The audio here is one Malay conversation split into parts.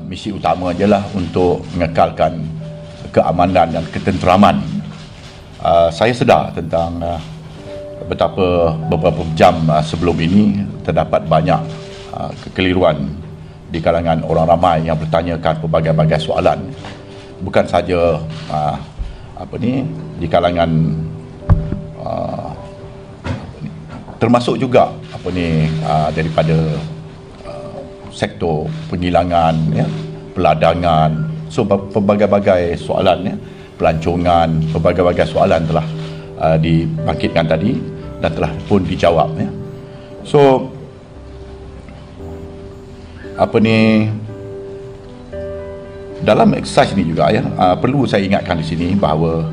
misi utama adalah untuk mengekalkan keamanan dan ketenteraman. Saya sedar tentang betapa beberapa jam sebelum ini terdapat banyak kekeliruan di kalangan orang ramai yang bertanyakan pelbagai-bagai soalan, bukan saja di kalangan termasuk juga daripada sektor penghilangan, peladangan. So pelbagai-bagai soalan, pelancongan, pelbagai-bagai soalan telah dibangkitkan tadi dan telah pun dijawab. So dalam eksersis ini juga perlu saya ingatkan di sini bahawa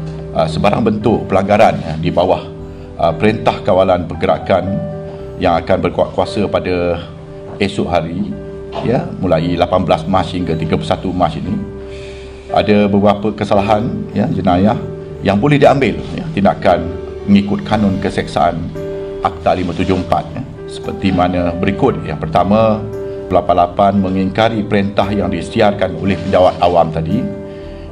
sebarang bentuk pelanggaran di bawah Perintah Kawalan Pergerakan yang akan berkuat kuasa pada esok hari, mulai 18 Mac hingga 31 Mac ini, ada beberapa kesalahan jenayah yang boleh diambil tindakan mengikut kanun keseksaan Akta 574 seperti mana berikut. Yang pertama, 88 mengingkari perintah yang disiarkan oleh penjawat awam tadi.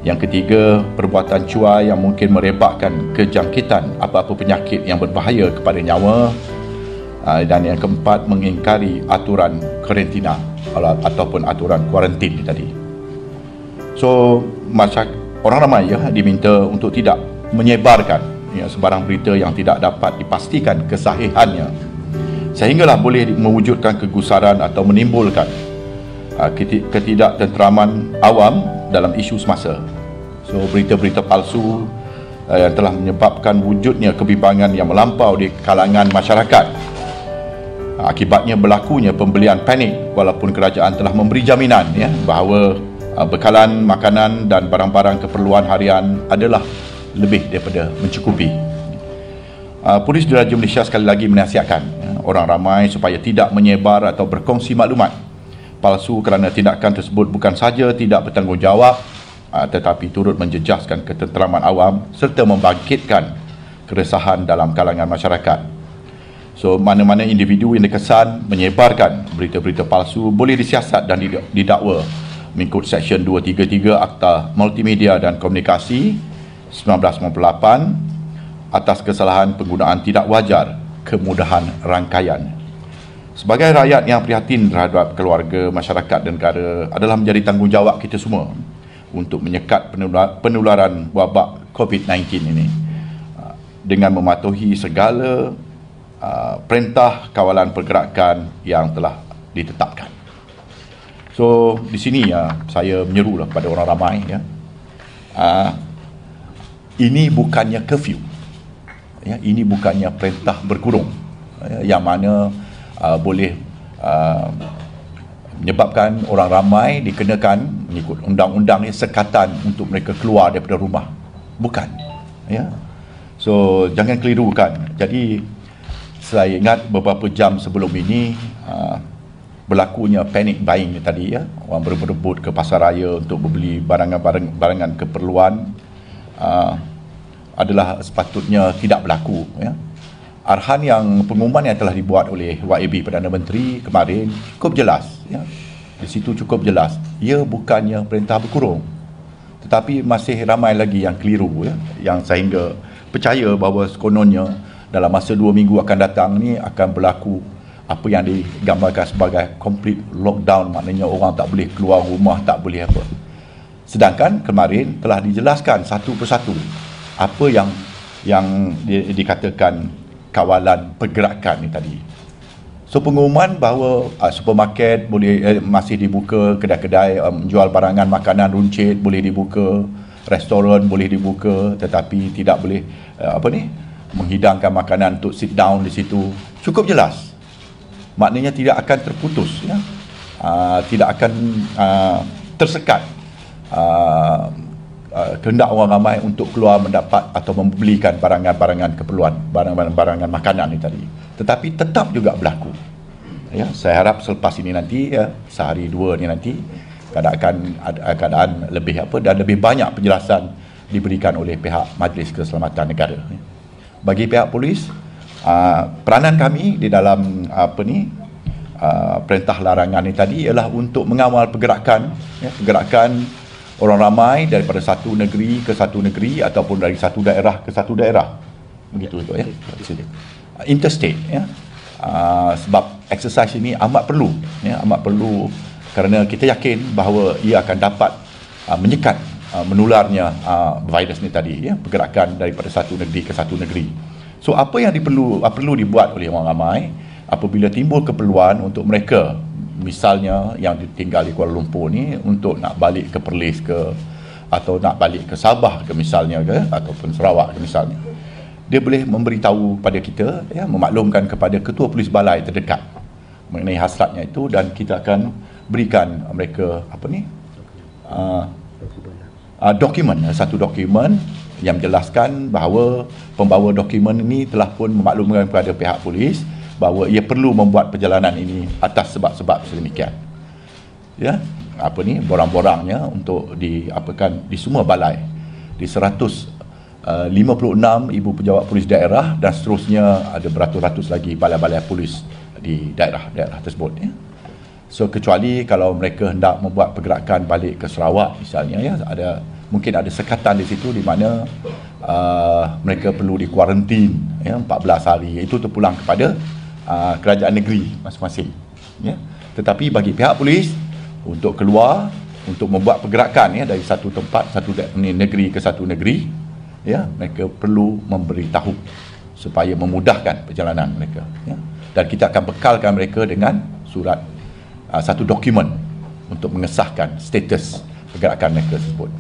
Yang ketiga, perbuatan cuai yang mungkin merebakkan kejangkitan apa-apa penyakit yang berbahaya kepada nyawa. Dan yang keempat, mengingkari aturan karantina ataupun aturan kuarantin tadi. So, orang ramai diminta untuk tidak menyebarkan sebarang berita yang tidak dapat dipastikan kesahihannya, sehinggalah boleh mewujudkan kegusaran atau menimbulkan ketidaktenteraman awam dalam isu semasa. So, berita-berita palsu yang telah menyebabkan wujudnya kebimbangan yang melampau di kalangan masyarakat. Akibatnya berlakunya pembelian panik walaupun kerajaan telah memberi jaminan bahawa bekalan makanan dan barang-barang keperluan harian adalah lebih daripada mencukupi. Polis Diraja Malaysia sekali lagi menasihatkan orang ramai supaya tidak menyebar atau berkongsi maklumat palsu kerana tindakan tersebut bukan saja tidak bertanggungjawab tetapi turut menjejaskan ketenteraman awam serta membangkitkan keresahan dalam kalangan masyarakat. So, mana-mana individu yang dikesan menyebarkan berita-berita palsu boleh disiasat dan didakwa mengikut Seksyen 233 Akta Multimedia dan Komunikasi 1998 atas kesalahan penggunaan tidak wajar kemudahan rangkaian. Sebagai rakyat yang prihatin terhadap keluarga, masyarakat dan negara, adalah menjadi tanggungjawab kita semua untuk menyekat penularan wabak COVID-19 ini dengan mematuhi segala perintah kawalan pergerakan yang telah ditetapkan. So, di sini saya menyerulah kepada orang ramai ini bukannya curfew, ini bukannya perintah berkurung yang mana boleh menyebabkan orang ramai dikenakan mengikut undang-undang sekatan untuk mereka keluar daripada rumah. Bukan. So, jangan kelirukan. Jadi saya ingat beberapa jam sebelum ini berlakunya panic buying tadi, orang berebut ke pasar raya untuk membeli barangan keperluan adalah sepatutnya tidak berlaku. Arahan yang pengumuman yang telah dibuat oleh YAB Perdana Menteri kemarin cukup jelas. Di situ cukup jelas. Ia bukannya perintah berkurung, tetapi masih ramai lagi yang keliru, yang sehingga percaya bahawa sekononnya dalam masa 2 minggu akan datang ni akan berlaku apa yang digambarkan sebagai complete lockdown, maknanya orang tak boleh keluar rumah, tak boleh apa. Sedangkan kemarin telah dijelaskan satu persatu apa yang dikatakan kawalan pergerakan ni tadi. So, pengumuman bahawa supermarket boleh masih dibuka, kedai-kedai menjual barangan makanan runcit boleh dibuka, restoran boleh dibuka, tetapi tidak boleh menghidangkan makanan untuk sit down di situ. Cukup jelas. Maknanya tidak akan terputus, tidak akan tersekat kehendak orang ramai untuk keluar mendapat atau membelikan barangan-barangan keperluan, barangan-barangan makanan ini tadi. Tetapi tetap juga berlaku. Saya harap selepas ini nanti, sehari dua ni nanti, keadaan lebih dan lebih banyak penjelasan diberikan oleh pihak Majlis Keselamatan Negara. Bagi pihak polis, peranan kami di dalam perintah larangan ini tadi ialah untuk mengawal pergerakan orang ramai daripada satu negeri ke satu negeri ataupun dari satu daerah ke satu daerah, begitu ya. Interstate ya. Sebab exercise ini amat perlu ya, amat perlu kerana kita yakin bahawa ia akan dapat menyekat menularnya virus ni tadi ya, pergerakan daripada satu negeri ke satu negeri. So apa yang perlu dibuat oleh orang ramai apabila timbul keperluan untuk mereka, misalnya yang tinggal di Kuala Lumpur ni, untuk nak balik ke Perlis ke, atau nak balik ke Sabah ke misalnya ke, ataupun Sarawak ke misalnya, dia boleh memberitahu pada kita ya, memaklumkan kepada ketua polis balai terdekat mengenai hasratnya itu, dan kita akan berikan mereka satu dokumen yang menjelaskan bahawa pembawa dokumen ini telah pun memaklumkan kepada pihak polis bahawa ia perlu membuat perjalanan ini atas sebab-sebab sedemikian. Ya, borang-borangnya untuk di semua balai, di 156 ibu pejabat polis daerah, dan seterusnya ada beratus-ratus lagi balai-balai polis di daerah-daerah tersebut ya. So kecuali kalau mereka hendak membuat pergerakan balik ke Sarawak misalnya ya, mungkin ada sekatan di situ di mana mereka perlu dikuarantin ya, 14 hari. Itu terpulang kepada kerajaan negeri masing-masing ya. Tetapi bagi pihak polis untuk keluar, untuk membuat pergerakan ya, dari satu tempat, negeri ke satu negeri ya, mereka perlu memberitahu supaya memudahkan perjalanan mereka ya. Dan kita akan bekalkan mereka dengan surat, satu dokumen untuk mengesahkan status pergerakan mereka tersebut.